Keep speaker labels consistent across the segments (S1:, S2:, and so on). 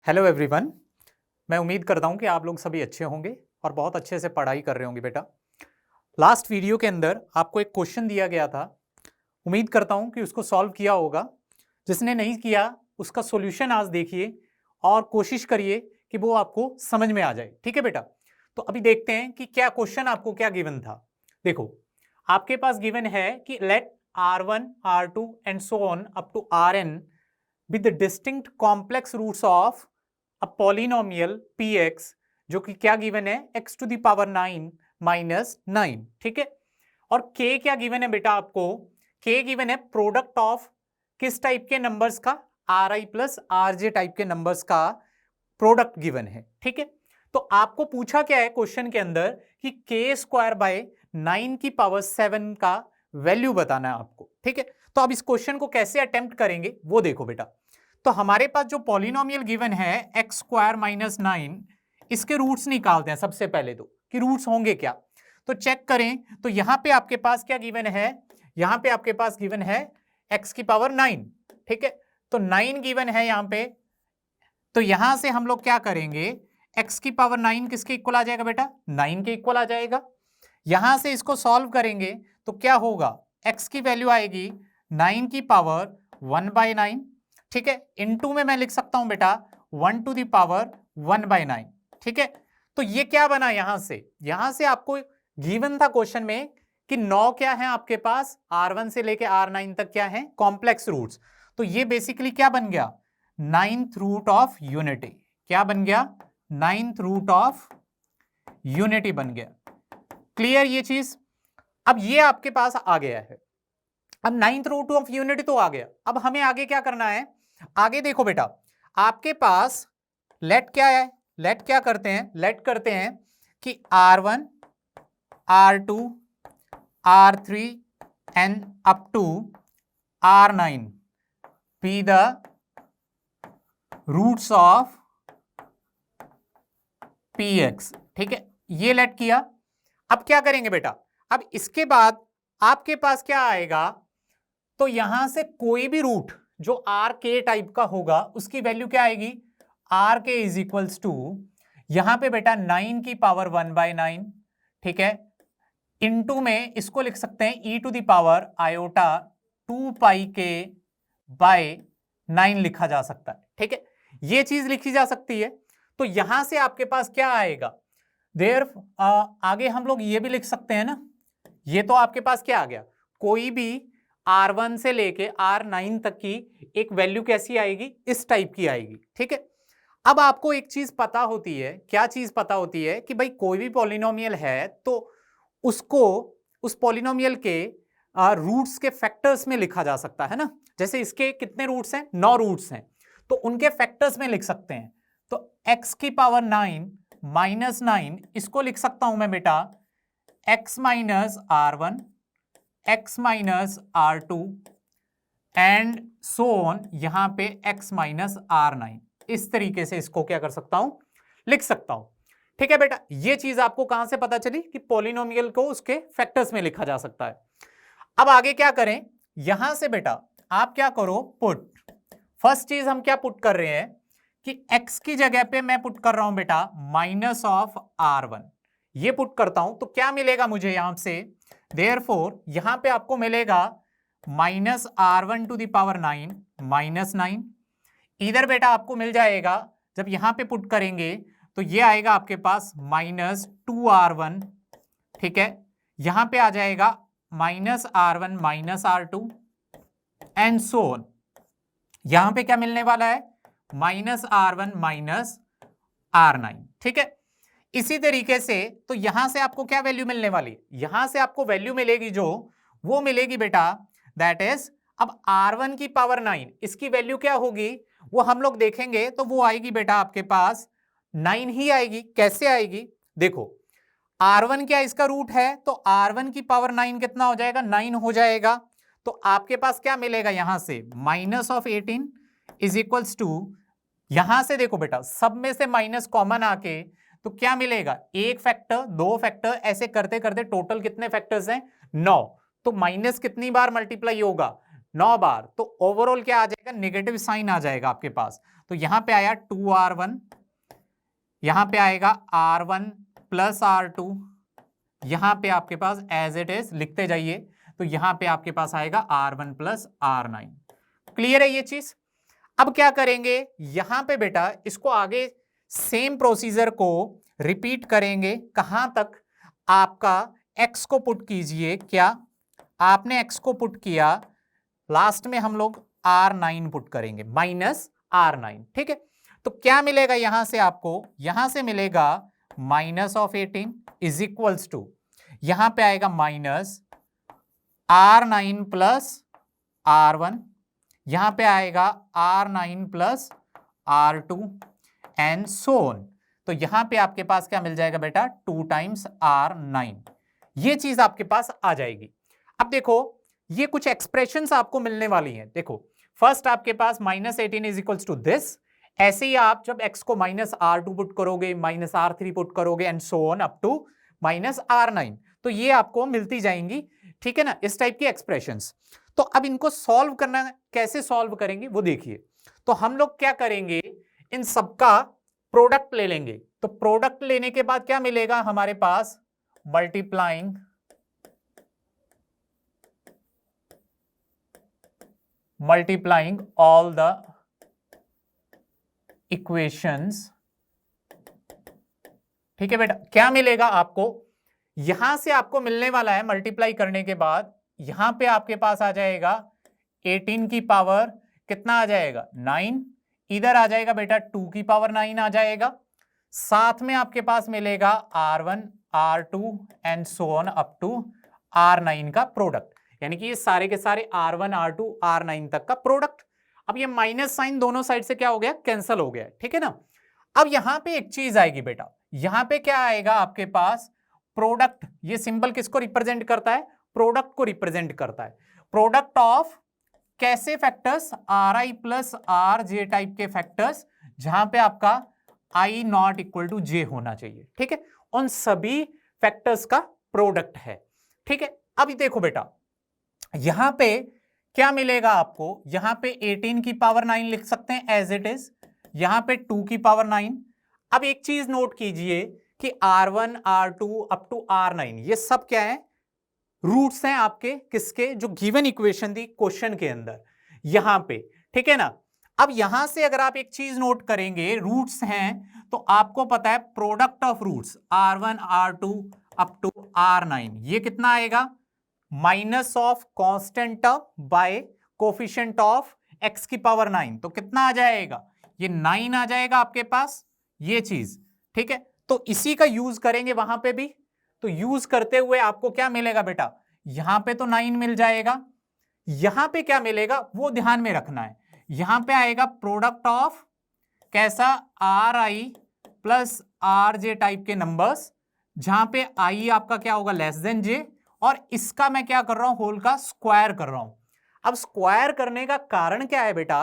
S1: Hello everyone. मैं उम्मीद करता हूं कि आप लोग सभी अच्छे होंगे और बहुत अच्छे से पढ़ाई कर रहे होंगे बेटा। लास्ट वीडियो के अंदर आपको एक क्वेश्चन दिया गया था। उम्मीद करता हूं कि उसको सॉल्व किया होगा। जिसने नहीं किया उसका सॉल्यूशन आज देखिए और कोशिश करिए कि वो आपको समझ में आ जाए। ठीक है बेटा, तो अभी देखते हैं कि क्या क्वेश्चन आपको क्या गिवन था। देखो, आपके पास गिवन है कि let R1 R2 and so on up to Rn with the distinct complex roots of a polynomial px, जो कि क्या गिवन है x to the power 9 minus 9। ठीक है, और k क्या गिवन है बेटा आपको? k गिवन है प्रोडक्ट ऑफ किस टाइप के नंबर्स का? ri प्लस rj टाइप के नंबर्स का प्रोडक्ट गिवन है। ठीक है, तो आपको पूछा क्या है क्वेश्चन के अंदर कि k स्क्वायर बाय 9 की पावर 7 का वैल्यू बताना है आपको। ठीक है, तो अब इस क्वेश्चन को कैसे अटेम्प्ट करेंगे वो देखो बेटा। तो हमारे पास जो पॉलिनोमियल गिवन है एक्स स्क्वायर माइनस 9, इसके रूट्स निकालते हैं सबसे पहले तो कि रूट्स होंगे क्या। तो चेक करें, तो यहां पे आपके पास क्या गिवन है? यहां पे आपके पास गिवन है एक्स की पावर 9। ठीक है, तो 9 गिवन है यहां पे। तो यहां से हम लोग क्या करेंगे? एक्स की पावर 9 किसके इक्वल आ जाएगा बेटा? 9 के इक्वल आ जाएगा। यहां से इसको सॉल्व करेंगे तो क्या होगा? एक्स की वैल्यू आएगी 9 की पावर 1/9। ठीक है, इनटू में मैं लिख सकता हूं बेटा 1 टू द पावर 1/9। ठीक है, तो ये क्या बना? यहां से आपको गिवन था क्वेश्चन में कि 9 क्या है आपके पास? R1 से लेके R9 तक क्या है? Complex roots. तो ये बेसिकली क्या बन गया? 9th root of unity. क्या बन गया? 9th रूट ऑफ यूनिटी बन गया। क्लियर ये चीज? अब ये आपके पास आ गया है। अब 9th रूट ऑफ यूनिटी तो आ गया। अब हमें आगे क्या करना है? आगे देखो बेटा, आपके पास लेट क्या है? लेट क्या करते हैं? लेट करते हैं कि R1 R2 R3 and up to R9 be the roots of px। ठीक है, ये लेट किया। अब क्या करेंगे बेटा? अब इसके बाद आपके पास क्या आएगा? तो यहां से कोई भी रूट जो आर के टाइप का होगा उसकी वैल्यू क्या आएगी? आर के इज इक्वल्स टू, यहां पे बेटा 9 की पावर 1/9। ठीक है, इनटू में इसको लिख सकते हैं ई टू द पावर आयोटा 2 पाई के बाय 9 लिखा जा सकता है। ठीक है, ये चीज लिखी जा सकती है। तो यहां से आपके पास क्या आएगा? देयर आगे हम लोग ये भी लिख सकते हैं ना। ये तो आपके पास क्या आ गया? कोई भी R1 से लेके R9 तक की एक वैल्यू कैसी आएगी? इस टाइप की आएगी। ठीक है, अब आपको एक चीज पता होती है। क्या चीज पता होती है? कि भाई कोई भी पॉलिनोमियल है तो उसको उस पॉलिनोमियल के रूट्स के फैक्टर्स में लिखा जा सकता है ना। जैसे इसके कितने रूट्स हैं? 9 रूट्स हैं, तो उनके फैक्टर्स में लिख सकते हैं। तो x की पावर 9 माइनस 9 इसको लिख सकता हूं मैं बेटा x minus R1 x minus R2 and so on, यहां पे x माइनस R9। इस तरीके से इसको क्या कर सकता हूं? लिख सकता हूं। ठीक है बेटा, ये चीज आपको कहां से पता चली कि पॉलिनोमियल को उसके फैक्टर्स में लिखा जा सकता है। अब आगे क्या करें? यहां से बेटा आप क्या करो? पुट। फर्स्ट चीज हम क्या पुट कर रहे हैं कि x की जगह पे मैं पुट कर रहा हूं बेटा माइनस ऑफ R1। ये पुट करता हूं तो क्या मिलेगा मुझे यहां से? देयरफॉर यहां पे आपको मिलेगा minus R1 to the power 9 minus 9। इधर बेटा आपको मिल जाएगा, जब यहां पे पुट करेंगे तो ये आएगा आपके पास माइनस 2R1। ठीक है, यहां पे आ जाएगा minus R1 minus R2 and so on. यहां पे क्या मिलने वाला है? Minus R1 minus R9। ठीक है, इसी तरीके से तो यहां से आपको क्या वैल्यू मिलने वाली? यहां से आपको वैल्यू मिलेगी जो वो मिलेगी बेटा दैट इज, अब R1 की पावर 9 इसकी वैल्यू क्या होगी वो हम लोग देखेंगे। तो वो आएगी बेटा आपके पास 9 ही आएगी। कैसे आएगी? देखो, R1 क्या इसका रूट है, तो R1 की पावर 9 कितना हो जाएगा? 9 हो जाएगा। तो आपके पास क्या मिलेगा यहां से? Minus of 18 is equals to, यहां से देखो बेटा सब में से माइनस कॉमन आके तो क्या मिलेगा? एक फैक्टर, दो फैक्टर, ऐसे करते करते टोटल कितने फैक्टर्स हैं? 9। तो माइनस कितनी बार मल्टीप्लाई होगा? 9 बार, तो ओवरऑल क्या आ जाएगा, नेगेटिव साइन आ जाएगा आपके पास। तो यहां पे आया 2R1, यहां पे आएगा R1 प्लस R2, यहां पे आपके पास एज इट इज लिखते जाइए, तो यहां पे आपके पास आएगा R1 प्लस R9। क्लियर है ये चीज? अब क्या करेंगे यहां पे बेटा, इसको आगे सेम प्रोसीजर को रिपीट करेंगे। कहां तक? आपका x को पुट कीजिए, क्या आपने x को पुट किया, लास्ट में हम लोग R9 पुट करेंगे, माइनस R9, ठीक है। तो क्या मिलेगा यहां से आपको, यहां से मिलेगा minus of 18 is equals to, यहां पे आएगा माइनस R9 प्लस R1, यहां पे आएगा R9 plus R2 and so on. तो यहां पे आपके पास क्या मिल जाएगा बेटा, 2 टाइम्स R9, ये चीज आपके पास आ जाएगी। अब देखो ये कुछ एक्सप्रेशंस आपको मिलने वाली हैं। देखो फर्स्ट आपके पास minus 18 is equals to this, ऐसे ही आप जब x को माइनस R2 पुट करोगे, माइनस R3 पुट करोगे and so on up to minus R9, तो ये आपको मिलती जाएंगी, ठीक है ना, इस टाइप की एक्सप्रेशंस। तो अब इनको सॉल्व करना, कैसे सॉल्व करेंगे वो देखिए। तो हम लोग क्या करेंगे, इन सबका प्रोडक्ट ले लेंगे। तो प्रोडक्ट लेने के बाद क्या मिलेगा हमारे पास, मल्टीप्लाइंग ऑल द इक्वेशंस, ठीक है बेटा। क्या मिलेगा आपको, यहां से आपको मिलने वाला है मल्टीप्लाई करने के बाद, यहां पे आपके पास आ जाएगा 18 की पावर कितना आ जाएगा, 9, इधर आ जाएगा बेटा 2 की पावर 9 आ जाएगा, साथ में आपके पास मिलेगा R1 R2 and so on up to R9 का प्रोडक्ट, यानी कि ये सारे के सारे R1 R2 R9 तक का प्रोडक्ट। अब ये माइनस साइन दोनों साइड से क्या हो गया, कैंसल हो गया, ठीक है ना। अब यहां पे एक चीज आएगी बेटा, यहां पे क्या आएगा आपके पास, प्रोडक्ट, ये सिंबल किसको रिप्रेजेंट करता है, प्रोडक्ट को रिप्रेजेंट करता है। प्रोडक्ट ऑफ कैसे factors, Ri plus R J type के फैक्टर्स, जहां पे आपका I नॉट इक्वल टू जे होना चाहिए, ठीक है, उन सभी फैक्टर्स का प्रोडक्ट है, ठीक है। अब देखो बेटा यहां पे क्या मिलेगा आपको, यहां पे 18 की पावर 9 लिख सकते हैं एज इट इज, यहां पे 2 की पावर 9। अब एक चीज नोट कीजिए कि R1 R2 up to R9 ये सब क्या है, रूट्स हैं आपके, किसके, जो गिवन इक्वेशन थी क्वेश्चन के अंदर यहां पे, ठीक है ना। अब यहां से अगर आप एक चीज नोट करेंगे, रूट्स हैं तो आपको पता है product of roots R1 R2 up to R9 ये कितना आएगा, minus of constant term by coefficient of x की पावर 9, तो कितना आ जाएगा, ये 9 आ जाएगा आपके पास, ये चीज, ठीक है। तो इसी का यूज करेंगे वहां पे भी, तो यूज करते हुए आपको क्या मिलेगा बेटा, यहां पे तो 9 मिल जाएगा, यहां पे क्या मिलेगा वो ध्यान में रखना है, यहां पे आएगा प्रोडक्ट ऑफ कैसा, Ri plus R J type के नंबर्स, जहां पे i आपका क्या होगा, लेस देन j, और इसका मैं क्या कर रहा हूं, होल का स्क्वायर कर रहा हूं। अब स्क्वायर करने का कारण क्या है बेटा,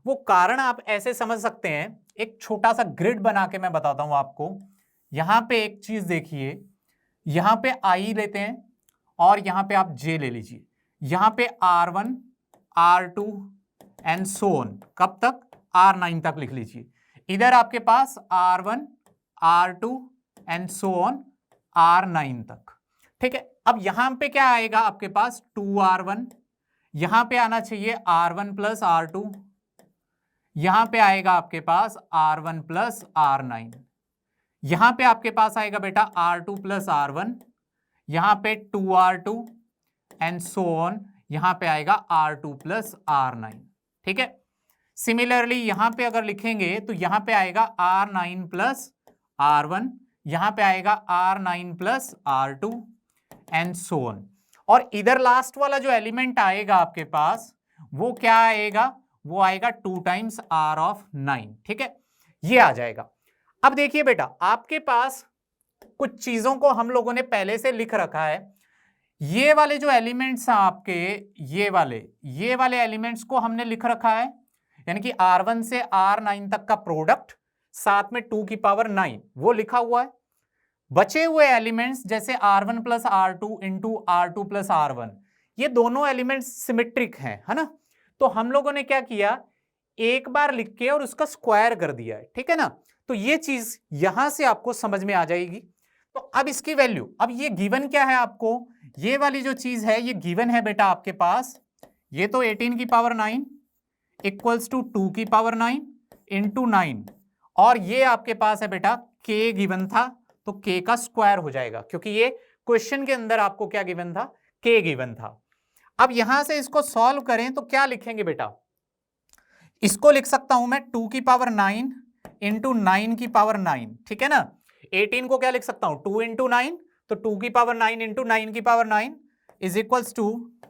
S1: वो कारण आप ऐसे समझ सकते हैं, एक छोटा सा ग्रिड बना के मैं बताता हूं आपको। यहां पे एक चीज देखिए, यहां पे i लेते हैं और यहां पे आप j ले लीजिए, यहां पे R1 R2 and so on, कब तक, R9 तक लिख लीजिए, इधर आपके पास R1 R2 and so on R9 तक, ठीक है। अब यहां पे क्या आएगा आपके पास, 2R1, यहां पे आना चाहिए R1 प्लस R2, यहां पे आएगा आपके पास R1 प्लस R9, यहां पे आपके पास आएगा बेटा R2 प्लस R1, यहां पे 2R2 एंड सो ऑन, यहां पे आएगा R2 प्लस R9, ठीक है। सिमिलरली यहां पे अगर लिखेंगे तो यहां पे आएगा R9 प्लस R1, यहां पे आएगा R9 plus R2 and so on, और इधर लास्ट वाला जो एलिमेंट आएगा आपके पास वो क्या आएगा, वो आएगा 2 टाइम्स R ऑफ 9, ठीक है, ये आ जाएगा। अब देखिए बेटा आपके पास कुछ चीजों को हम लोगों ने पहले से लिख रखा है, ये वाले जो एलिमेंट्स हैं आपके, ये वाले एलिमेंट्स को हमने लिख रखा है, यानी कि R1 से R9 तक का प्रोडक्ट, साथ में 2 की पावर 9 वो लिखा हुआ है। बचे हुए एलिमेंट्स जैसे R1 plus R2 into R2 plus R1, ये दोनों एलिमेंट सिमेट्रिक हैं, है ना। तो हम लोगों ने क्या किया, एक बार लिख के और उसका स्क्वायर कर दिया है, ठीक है ना। तो ये चीज यहां से आपको समझ में आ जाएगी। तो अब इसकी वैल्यू, अब ये गिवन क्या है आपको, ये वाली जो चीज है ये गिवन है बेटा आपके पास, ये तो 18 की पावर 9 इक्वल्स टू 2 की पावर 9 इंटू 9, और ये आपके पास है बेटा k गिवन था, तो k का स्क्वायर हो जाएगा, क्योंकि ये क्वेश्चन के अंदर आपको क्या गिवन था, k गिवन था। अब यहां से इसको सॉल्व करें तो क्या लिखेंगे बेटा, इसको लिख सकता हूं मैं 2 की पावर 9 इंटू 9 की पावर 9, ठीक है ना। 18 को क्या लिख सकता हूं, 2 इंटू 9, तो 2 की पावर 9 इंटू 9 की power 9 is equals to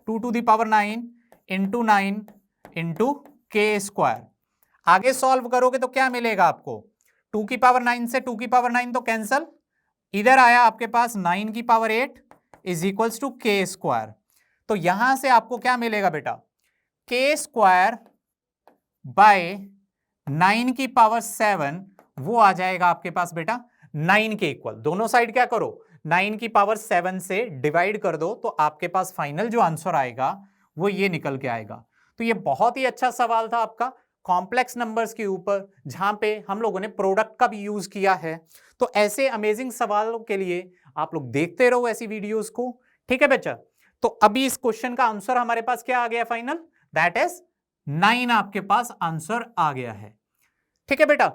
S1: 2 to the power 9 into 9 into K square. आगे सॉल्व करोगे तो क्या मिलेगा आपको, 2 की पावर 9 से 2 की पावर 9 तो कैंसल, इधर आया आपके पास 9 की पावर 8 इज इक्वल्स टू के स्क्वायर। तो यहां से आपको क्या मिलेगा बेटा, के स्क्वायर बाय 9 की पावर 7, वो आ जाएगा आपके पास बेटा 9 के इक्वल। दोनों साइड क्या करो, 9 की पावर 7 से डिवाइड कर दो, तो आपके पास फाइनल जो आंसर आएगा वो ये निकल के आएगा। तो ये बहुत ही अच्छा सवाल था आपका कॉम्प्लेक्स नंबर्स के ऊपर, जहां पे हम लोगों ने प्रोडक्ट का भी यूज किया है। तो ऐसे अमेजिंग सवालों के लिए आप लोग देखते रहो ऐसी वीडियोस को, ठीक है बच्चा। तो अभी इस क्वेश्चन का आंसर हमारे पास क्या आ गया फाइनल, दैट इज 9 आपके पास आंसर आ गया है, ठीक है बेटा।